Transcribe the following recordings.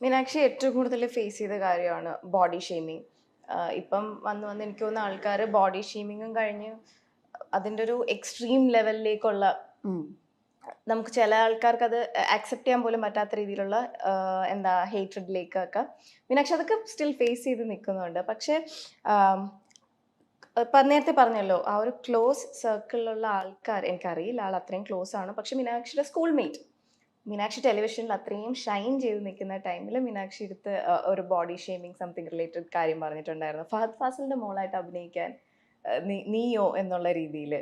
മീനാക്ഷി ഏറ്റവും കൂടുതൽ ഫേസ് ചെയ്ത കാര്യമാണ് ബോഡി ഷെയ്മിങ്. ഇപ്പം വന്ന് വന്ന് എനിക്ക് തോന്നുന്ന ആൾക്കാർ ബോഡി ഷെയ്മിങ്ങും കഴിഞ്ഞ് അതിൻ്റെ ഒരു എക്സ്ട്രീം ലെവലിലേക്കുള്ള, നമുക്ക് ചില ആൾക്കാർക്ക് അത് അക്സെപ്റ്റ് ചെയ്യാൻ പോലും പറ്റാത്ത രീതിയിലുള്ള എന്താ ഹേറ്റ്രഡിലേക്കൊക്കെ മീനാക്ഷി അതൊക്കെ സ്റ്റിൽ ഫേസ് ചെയ്ത് നിൽക്കുന്നുണ്ട്. പക്ഷേ നേരത്തെ പറഞ്ഞല്ലോ, ആ ഒരു ക്ലോസ് സർക്കിളിലുള്ള ആൾക്കാർ, എനിക്കറിയില്ല ആൾ അത്രയും ക്ലോസ് ആണ്, പക്ഷെ മീനാക്ഷിയുടെ സ്കൂൾ മേറ്റ്, മീനാക്ഷി ടെലിവിഷനിൽ അത്രയും ഷൈൻ ചെയ്ത് നിൽക്കുന്ന ടൈമിൽ മീനാക്ഷി എടുത്ത് ഒരു ബോഡി ഷേമിങ് സംതിങ് റിലേറ്റഡ് കാര്യം പറഞ്ഞിട്ടുണ്ടായിരുന്നു. ഫഹദ് ഫാസിലിന്റെ മോളായിട്ട് അഭിനയിക്കാൻ നീയോ എന്നുള്ള രീതിയിൽ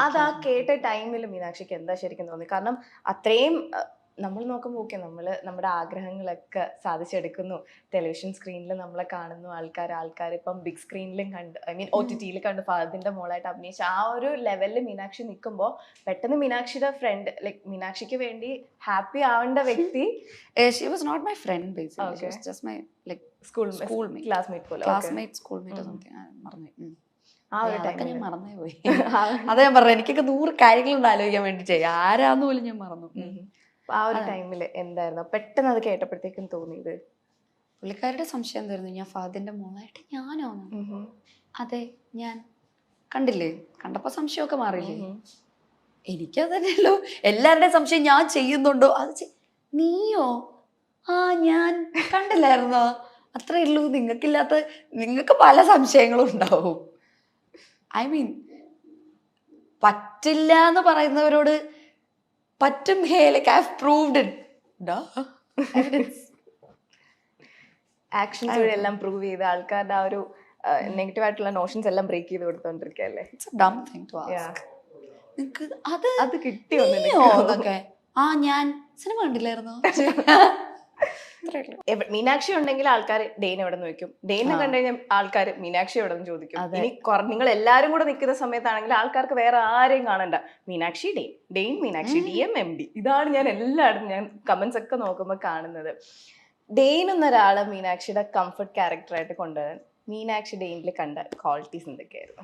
അതാ കേട്ട ടൈമിൽ മീനാക്ഷിക്ക് എന്താ ശരിക്കും തോന്നി? കാരണം അത്രയും നമ്മൾ നോക്കുമ്പോൾ ഓക്കെ, നമ്മൾ നമ്മുടെ ആഗ്രഹങ്ങളൊക്കെ സാധിച്ചെടുക്കുന്നു, ടെലിവിഷൻ സ്ക്രീനിൽ നമ്മളെ കാണുന്നു ആൾക്കാർ ഇപ്പം ബിഗ് സ്ക്രീനിലും കണ്ട്, ഐ മീൻ OTT കണ്ട് ഫഹദിന്റെ മോളായിട്ട് അഭിനയിച്ച ആ ഒരു ലെവലിൽ മീനാക്ഷി നിൽക്കുമ്പോൾ പെട്ടെന്ന് മീനാക്ഷിയുടെ ഫ്രണ്ട്, ലൈക് മീനാക്ഷിക്ക് വേണ്ടി ഹാപ്പി ആവേണ്ട വ്യക്തി, she was not my friend basically. Okay. She was just my like schoolmate, classmate പോലെ, schoolmate or something. മറന്നു. ആ ഒരു അതൊക്കെ ടൈമിൽ ഞാൻ മറന്നേ പോയി. അതാ ഞാൻ പറഞ്ഞു, എനിക്കൊക്കെ 100 കാര്യങ്ങളുണ്ട് ആലോചിക്കാൻ വേണ്ടി ചെയ്യാം, ആരാന്ന് പോലും ഞാൻ മറന്നു. ആ ഒരു ടൈമിൽ എന്തായിരുന്നു പെട്ടെന്ന് അത് കേട്ടപ്പോഴത്തേക്കും തോന്നിയത്? പുള്ളിക്കാരുടെ സംശയം എന്തായിരുന്നു, ഞാൻ ഫഹദിന്റെ മോളായിട്ട് ഞാനോ? അതെ, ഞാൻ. കണ്ടില്ലേ, കണ്ടപ്പോ സംശയമൊക്കെ മാറിയില്ലേ? എനിക്കത് തന്നെയല്ലോ എല്ലാവരുടെയും സംശയം, ഞാൻ ചെയ്യുന്നുണ്ടോ, അത് നീയോ? ആ, ഞാൻ കണ്ടില്ലായിരുന്നോ? അത്രേ ഉള്ളൂ. നിങ്ങൾക്ക് പല സംശയങ്ങളും ഉണ്ടാവും. ഐ മീൻ, പറ്റില്ല എന്ന് പറയുന്നവരോട് പറ്റും. Hey, like I have proved it. Actions വഴി എല്ലാം പ്രൂവ് ചെയ്ത് ആൾക്കാരുടെ ആ ഒരു നെഗറ്റീവ് ആയിട്ടുള്ള നോഷൻസ് എല്ലാം ബ്രേക്ക് ചെയ്ത് കൊടുത്തോണ്ടിരിക്കല്ലേ. അത് കിട്ടിയോ എന്നൊക്കെ? ആ, ഞാൻ സിനിമ കണ്ടില്ലായിരുന്നോ? മീനാക്ഷി ഉണ്ടെങ്കിൽ ആൾക്കാർ ഡെയിൻ എവിടെ നിന്ന് വെക്കും, ഡെയിനെ കണ്ടു കഴിഞ്ഞാൽ ആൾക്കാർ മീനാക്ഷി എവിടെ നിന്ന് ചോദിക്കും. ഇനി നിങ്ങൾ എല്ലാരും കൂടെ നിൽക്കുന്ന സമയത്താണെങ്കിൽ ആൾക്കാർക്ക് വേറെ ആരെയും കാണണ്ട, മീനാക്ഷി ഡെയിൻ മീനാക്ഷി DM MD, ഇതാണ് ഞാൻ എല്ലായിടത്തും ഞാൻ കമന്റ്സ് ഒക്കെ നോക്കുമ്പോൾ കാണുന്നത്. ഡെയിൻ എന്നൊരാളെ മീനാക്ഷിയുടെ കംഫർട്ട് ക്യാരക്ടറായിട്ട് കൊണ്ടുവരാൻ മീനാക്ഷി ഡെയിനിൽ കണ്ട ക്വാളിറ്റീസ് എന്തൊക്കെയായിരുന്നു?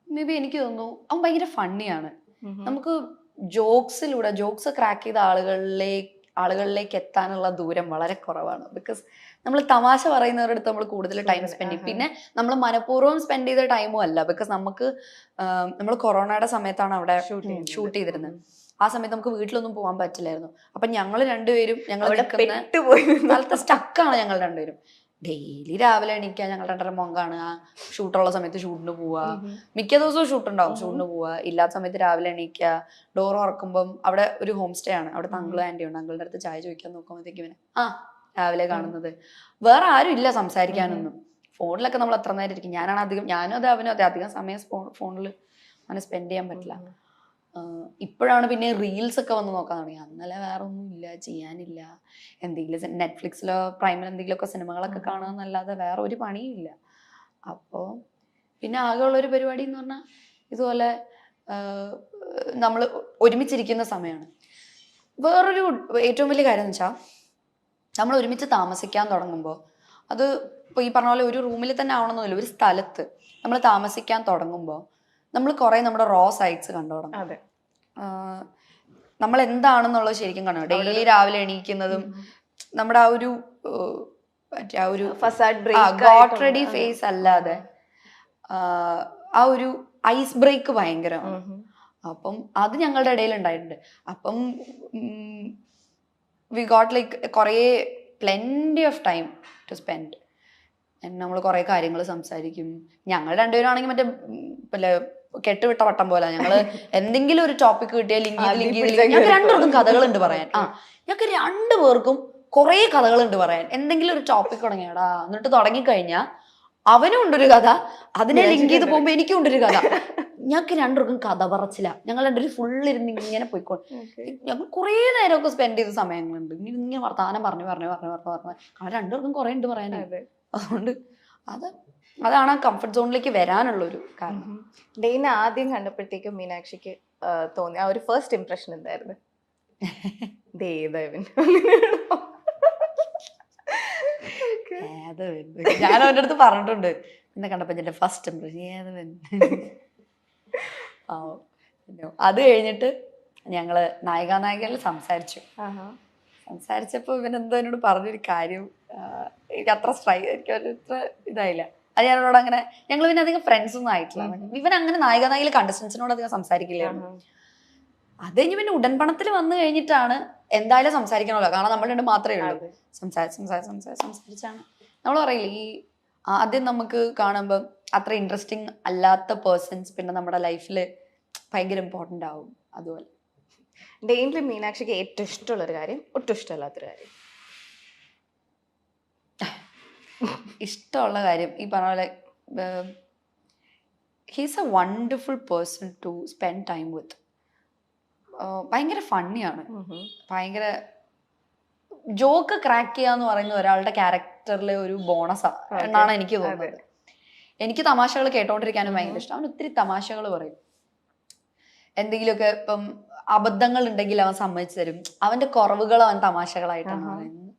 മേ ബി എനിക്ക് തോന്നുന്നു അവൻ ഭയങ്കര ഫണ്ണിയാണ്. നമുക്ക് ജോക്സ് ക്രാക്ക് ചെയ്ത ആളുകളിലേക്ക് എത്താനുള്ള ദൂരം വളരെ കുറവാണ്. ബിക്കോസ് നമ്മൾ തമാശ പറയുന്നവരുടെ അടുത്ത് നമ്മൾ കൂടുതൽ ടൈം സ്പെൻഡ് ചെയ്യും. പിന്നെ നമ്മൾ മനഃപൂർവ്വം സ്പെൻഡ് ചെയ്ത ടൈമും അല്ല. ബിക്കോസ് നമ്മൾ കൊറോണയുടെ സമയത്താണ് അവിടെ ഷൂട്ട് ചെയ്തിരുന്നത്. ആ സമയത്ത് നമുക്ക് വീട്ടിലൊന്നും പോകാൻ പറ്റില്ലായിരുന്നു. അപ്പൊ ഞങ്ങൾ രണ്ടുപേരും സ്ഥലത്ത് സ്റ്റക്കാണ്. ഞങ്ങൾ രണ്ടുപേരും ഡെയിലി രാവിലെ എണീക്കുക, ഞങ്ങൾ രണ്ടര മോൻ കാണുക, ഷൂട്ടുള്ള സമയത്ത് ഷൂട്ടിന് പോവുക, മിക്ക ദിവസവും ഷൂട്ടുണ്ടാവും, ഷൂട്ടിന് പോവുക, ഇല്ലാത്ത സമയത്ത് രാവിലെ എണീക്കുക. ഡോർ ഉറക്കുമ്പം അവിടെ ഒരു ഹോം സ്റ്റേ ആണ്, അവിടെ അങ്കിളും ആന്റി ഉണ്ട്. അങ്കിളുടെ അടുത്ത് ചായ ചോദിക്കാൻ നോക്കുമ്പോഴത്തേക്ക് ഇവനെ രാവിലെ കാണുന്നത്. വേറെ ആരും ഇല്ല സംസാരിക്കാനൊന്നും. ഫോണിലൊക്കെ നമ്മൾ എത്ര നേരം ഇരിക്കും. ഞാനും അതെ അവനും അതെ, അധികം സമയം ഫോണിൽ അങ്ങനെ സ്പെൻഡ് ചെയ്യാൻ പറ്റില്ല. ഇപ്പോഴാണ് പിന്നെ റീൽസ് ഒക്കെ വന്ന് നോക്കാൻ തുടങ്ങി. അന്നലെ വേറെ ഒന്നും ഇല്ല, ചെയ്യാനില്ല. എന്തെങ്കിലും നെറ്റ്ഫ്ലിക്സിലോ പ്രൈമിലോ എന്തെങ്കിലുമൊക്കെ സിനിമകളൊക്കെ കാണാന്നല്ലാതെ വേറെ ഒരു പണിയും ഇല്ല. അപ്പോൾ പിന്നെ ആകെയുള്ളൊരു പരിപാടി എന്ന് പറഞ്ഞാൽ ഇതുപോലെ നമ്മൾ ഒരുമിച്ചിരിക്കുന്ന സമയമാണ്. വേറൊരു ഏറ്റവും വലിയ കാര്യം എന്ന് വെച്ചാൽ, നമ്മൾ ഒരുമിച്ച് താമസിക്കാൻ തുടങ്ങുമ്പോൾ, അത് ഇപ്പോൾ ഈ പറഞ്ഞ പോലെ ഒരു റൂമിൽ തന്നെ ആവണമെന്നില്ല, ഒരു സ്ഥലത്ത് നമ്മൾ താമസിക്കാൻ തുടങ്ങുമ്പോൾ നമ്മൾ കുറെ നമ്മുടെ റോ സൈഡ്സ് കണ്ടു തുടങ്ങും. നമ്മൾ എന്താണെന്നുള്ളത് ശരിക്കും കാണും. ഡെയിലി രാവിലെ എണീക്കുന്നതും നമ്മുടെ ആ ഒരു ഗോട്ട് റെഡി ഫേസ് അല്ലാതെ ആ ഒരു ഐസ് ബ്രേക്ക് ഭയങ്കരമാണ്. അപ്പം അത് ഞങ്ങളുടെ ഇടയിൽ ഉണ്ടായിട്ടുണ്ട്. അപ്പം വി ഗോട്ട് ലൈക്ക് കുറേ plenty of time to spend. നമ്മൾ കുറെ കാര്യങ്ങൾ സംസാരിക്കും. ഞങ്ങൾ രണ്ടുപേരും ആണെങ്കിൽ മറ്റേ കെട്ടുവിട്ട വട്ടം പോലെ ഞങ്ങള് എന്തെങ്കിലും ഒരു ടോപ്പിക് കിട്ടിയാൽ ലിങ്ക് ഞങ്ങൾക്ക് രണ്ടുപേർക്കും കഥകളുണ്ട് പറയാൻ. ഞങ്ങൾക്ക് രണ്ടുപേർക്കും കുറെ കഥകളുണ്ട് പറയാൻ. എന്തെങ്കിലും ഒരു ടോപ്പിക് തുടങ്ങിയാടാ, എന്നിട്ട് തുടങ്ങിക്കഴിഞ്ഞാൽ അവനും ഉണ്ടൊരു കഥ, അതിനെ ലിങ്ക് ചെയ്ത് പോകുമ്പോ എനിക്കും ഉണ്ടൊരു കഥ. ഞങ്ങൾക്ക് രണ്ടുപേർക്കും കഥ പറച്ചില്ല. ഞങ്ങൾ രണ്ടുപേരും ഫുള്ളിരുന്ന് ഇങ്ങനെ പോയിക്കോട്ടെ. ഞങ്ങൾ കുറേ നേരമൊക്കെ സ്പെൻഡ് ചെയ്ത സമയങ്ങളുണ്ട് ഇങ്ങനെ വർത്താനം പറഞ്ഞു രണ്ടുപേർക്കും കുറെ ഉണ്ട് പറയാനായിട്ട്. അതുകൊണ്ട് അതാണ് ആ കംഫർട്ട് സോണിലേക്ക് വരാനുള്ളൊരു കാരണം. ഡെയിനെ ആദ്യം കണ്ടപ്പോഴത്തേക്കും മീനാക്ഷിക്ക് തോന്നി ആ ഒരു ഫസ്റ്റ് ഇംപ്രഷൻ എന്തായിരുന്നു? ഞാൻ അവൻ്റെ അടുത്ത് പറഞ്ഞിട്ടുണ്ട്, എന്നെ കണ്ടപ്പോ എന്റെ ഫസ്റ്റ് ഇംപ്രഷൻ അത് കഴിഞ്ഞിട്ട് ഞങ്ങള് നായികാനായകനിൽ സംസാരിച്ചപ്പോ ഇവനെന്തോ എന്നോട് പറഞ്ഞൊരു കാര്യം എനിക്ക് അത്ര എനിക്ക് അത്ര ഇതായില്ല. അത് ഞാനോട് അങ്ങനെ ഞങ്ങൾ പിന്നെ അധികം ഫ്രണ്ട്സ് ഒന്നും ആയിട്ടില്ല. ഇവൻ അങ്ങനെ നായികനായിക കണ്ടസ്റ്റൻസിനോട് അധികം സംസാരിക്കില്ലായിരുന്നു. അത് കഴിഞ്ഞ് പിന്നെ ഉടൻപണത്തിൽ വന്നു കഴിഞ്ഞിട്ടാണ് എന്തായാലും സംസാരിക്കണമല്ലോ, കാരണം നമ്മൾ രണ്ട് മാത്രമേ ഉള്ളൂ. സംസാരിച്ചാണ് നമ്മൾ പറയില്ലേ, ഈ ആദ്യം നമുക്ക് കാണുമ്പോൾ അത്ര ഇൻട്രസ്റ്റിംഗ് അല്ലാത്ത പേഴ്സൺസ് പിന്നെ നമ്മുടെ ലൈഫിൽ ഭയങ്കര ഇമ്പോർട്ടൻ്റ് ആവും. അതുപോലെ ഡെയിനിൽ മീനാക്ഷിക്ക് ഏറ്റവും ഇഷ്ടമുള്ളൊരു കാര്യം, ഒട്ടും ഇഷ്ടമല്ലാത്തൊരു കാര്യം? ഇഷ്ടമുള്ള കാര്യം ഈ പറഞ്ഞ പോലെ he's a wonderful person to spend time with. ഭയങ്കര ഫണ്ണിയാണ്, ഭയങ്കര ജോക്ക് ക്രാക്ക് ചെയ്യാന്ന് പറയുന്ന ഒരാളുടെ ക്യാരക്ടറിലെ ഒരു ബോണസാ എന്നാണ് എനിക്ക് തോന്നുന്നത്. എനിക്ക് തമാശകൾ കേട്ടോണ്ടിരിക്കാനും ഭയങ്കര ഇഷ്ടം. അവൻ ഒത്തിരി തമാശകൾ പറയും. എന്തെങ്കിലുമൊക്കെ ഇപ്പം അബദ്ധങ്ങൾ ഉണ്ടെങ്കിൽ അവൻ സമ്മതിച്ചു തരും. അവന്റെ കുറവുകൾ അവൻ തമാശകളായിട്ടാണ് പറയുന്നത്.